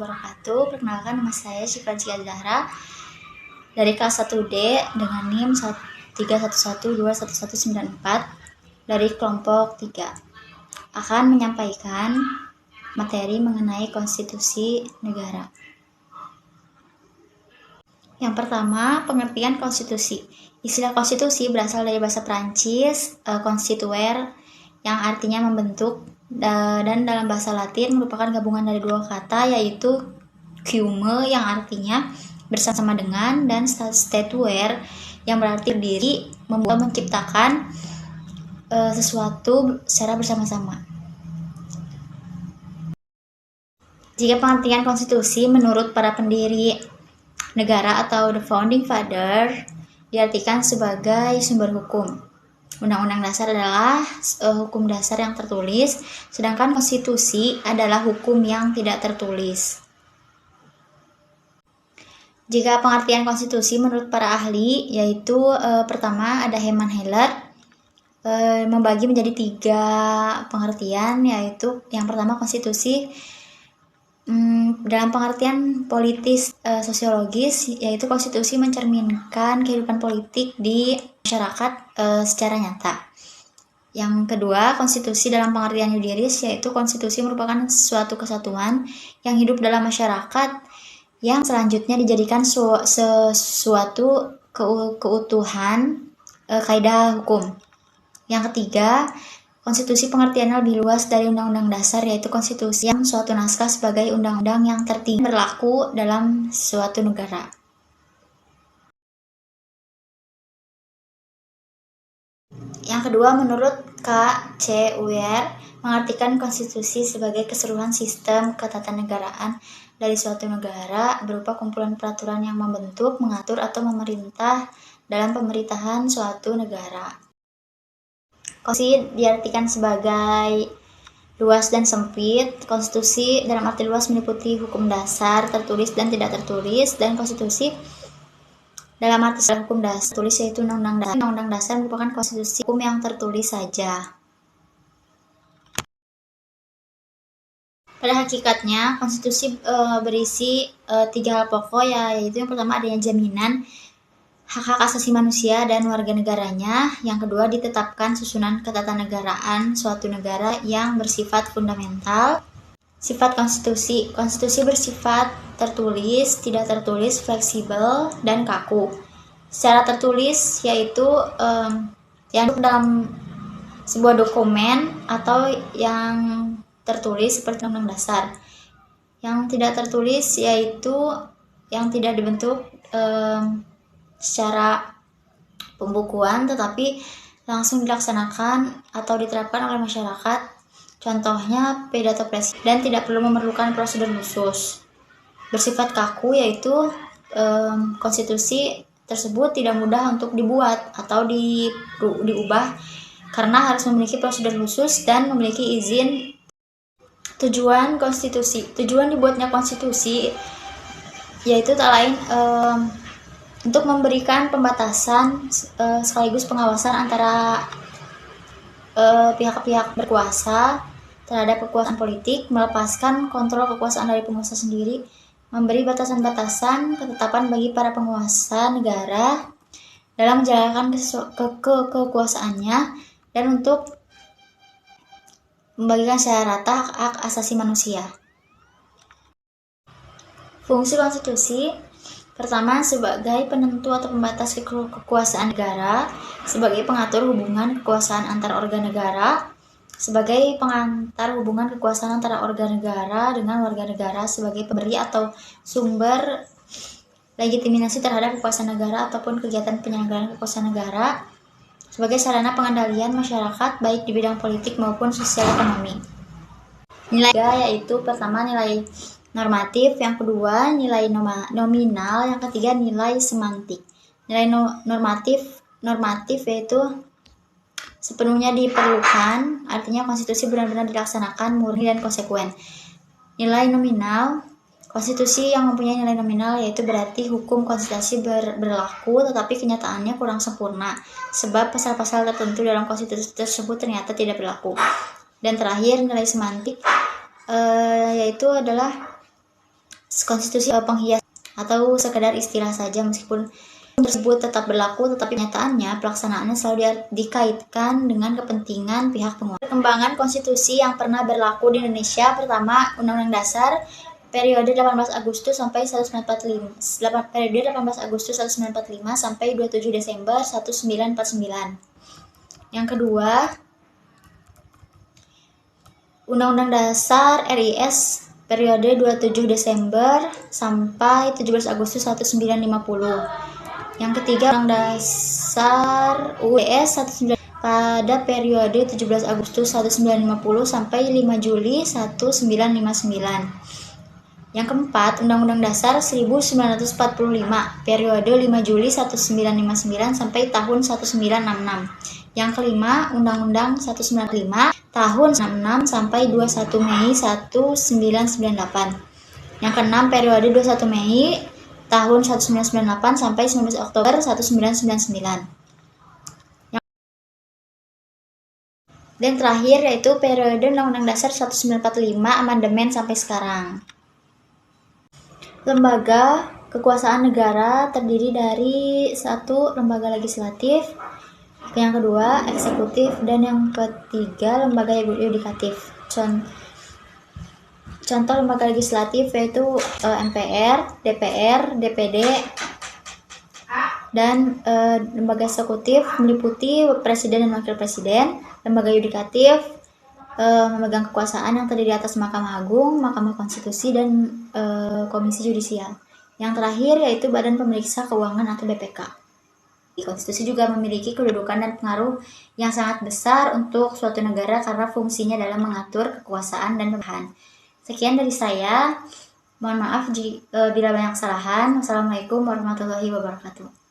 wabarakatuh. Perkenalkan, nama saya Syifa Zahra dari kelas 1D dengan NIM 311211194 dari kelompok 3. Akan menyampaikan materi mengenai konstitusi negara. Yang pertama, pengertian konstitusi. Istilah konstitusi berasal dari bahasa Prancis, constituere, yang artinya membentuk, dan dalam bahasa Latin merupakan gabungan dari dua kata, yaitu cum yang artinya bersama dengan, dan statuere yang berarti berdiri, membuat, menciptakan sesuatu secara bersama-sama. Jika pengertian konstitusi menurut para pendiri negara atau the founding father diartikan sebagai sumber hukum. Undang-undang dasar adalah hukum dasar yang tertulis, sedangkan konstitusi adalah hukum yang tidak tertulis. Jika pengertian konstitusi menurut para ahli, yaitu pertama ada Herman Heller, membagi menjadi 3 pengertian, yaitu yang pertama konstitusi dalam pengertian politis sosiologis, yaitu konstitusi mencerminkan kehidupan politik di masyarakat secara nyata. Yang kedua, konstitusi dalam pengertian yudiris, yaitu konstitusi merupakan suatu kesatuan yang hidup dalam masyarakat yang selanjutnya dijadikan sesuatu keutuhan kaidah hukum. Yang ketiga, konstitusi pengertiannya lebih luas dari undang-undang dasar, yaitu konstitusi yang suatu naskah sebagai undang-undang yang tertinggi berlaku dalam suatu negara. Yang kedua, menurut K.C. Uyer, mengartikan konstitusi sebagai keseluruhan sistem ketatanegaraan dari suatu negara berupa kumpulan peraturan yang membentuk, mengatur, atau memerintah dalam pemerintahan suatu negara. Konstitusi diartikan sebagai luas dan sempit. Konstitusi dalam arti luas meliputi hukum dasar tertulis dan tidak tertulis, dan konstitusi dalam arti hukum dasar tertulis yaitu undang-undang dasar. Undang-undang dasar merupakan konstitusi hukum yang tertulis saja. Pada hakikatnya, konstitusi berisi 3 hal pokok, yaitu yang pertama adanya jaminan hak-hak asasi manusia dan warga negaranya. Yang kedua, ditetapkan susunan ketatanegaraan suatu negara yang bersifat fundamental. Sifat konstitusi. Konstitusi bersifat tertulis, tidak tertulis, fleksibel, dan kaku. Secara tertulis yaitu yang dalam sebuah dokumen atau yang tertulis seperti undang-undang dasar. Yang tidak tertulis yaitu yang tidak dibentuk secara pembukuan tetapi langsung dilaksanakan atau diterapkan oleh masyarakat, contohnya pidato presiden, dan tidak perlu memerlukan prosedur khusus. Bersifat kaku yaitu konstitusi tersebut tidak mudah untuk dibuat atau diubah karena harus memiliki prosedur khusus dan memiliki izin. Tujuan konstitusi. Tujuan dibuatnya konstitusi yaitu tak lain untuk memberikan pembatasan sekaligus pengawasan antara pihak-pihak berkuasa terhadap kekuasaan politik, melepaskan kontrol kekuasaan dari penguasa sendiri, memberi batasan-batasan ketetapan bagi para penguasa negara dalam menjalankan kekuasaannya, dan untuk membagikan secara rata hak asasi manusia. Fungsi konstitusi. Pertama, sebagai penentu atau pembatas kekuasaan negara, sebagai pengatur hubungan kekuasaan antar organ negara, sebagai pengantar hubungan kekuasaan antara organ negara dengan warga negara, sebagai pemberi atau sumber legitimasi terhadap kekuasaan negara ataupun kegiatan penyelenggaraan kekuasaan negara, sebagai sarana pengendalian masyarakat baik di bidang politik maupun sosial ekonomi. Nilai yaitu pertama nilai normatif, yang kedua nilai nominal, yang ketiga nilai semantik. Nilai normatif yaitu sepenuhnya diperlukan, artinya konstitusi benar-benar dilaksanakan murni dan konsekuen. Nilai nominal, konstitusi yang mempunyai nilai nominal yaitu berarti hukum konstitusi berlaku tetapi kenyataannya kurang sempurna sebab pasal-pasal tertentu dalam konstitusi tersebut ternyata tidak berlaku. Dan terakhir nilai semantik yaitu adalah konstitusi penghias atau sekedar istilah saja, meskipun tersebut tetap berlaku, tetapi nyataannya pelaksanaannya selalu dikaitkan dengan kepentingan pihak penguasa. Perkembangan konstitusi yang pernah berlaku di Indonesia: pertama, Undang-Undang Dasar periode 18 Agustus sampai 1945. Periode 18 Agustus 1945 sampai 27 Desember 1949. Yang kedua, Undang-Undang Dasar RIS periode 27 Desember sampai 17 Agustus 1950. Yang ketiga, Undang-Undang Dasar UUS 19 pada periode 17 Agustus 1950 sampai 5 Juli 1959. Yang keempat, Undang-Undang Dasar 1945 periode 5 Juli 1959 sampai tahun 1966. Yang kelima, Undang-Undang 195 tahun 1966 sampai 21 Mei 1998. Yang keenam, periode 21 Mei tahun 1998 sampai 19 Oktober 1999. Dan terakhir yaitu periode Undang-Undang Dasar 1945 amandemen sampai sekarang. Lembaga kekuasaan negara terdiri dari satu, lembaga legislatif, yang kedua eksekutif, dan yang ketiga lembaga yudikatif. Contoh lembaga legislatif yaitu MPR, DPR, DPD, dan lembaga eksekutif meliputi presiden dan wakil presiden. Lembaga yudikatif memegang kekuasaan yang terdiri atas Mahkamah Agung, Mahkamah Konstitusi, dan Komisi Yudisial. Yang terakhir yaitu Badan Pemeriksa Keuangan atau BPK. Konstitusi juga memiliki kedudukan dan pengaruh yang sangat besar untuk suatu negara karena fungsinya dalam mengatur kekuasaan dan pemerintahan. Sekian dari saya. Mohon maaf bila banyak kesalahan. Wassalamualaikum warahmatullahi wabarakatuh.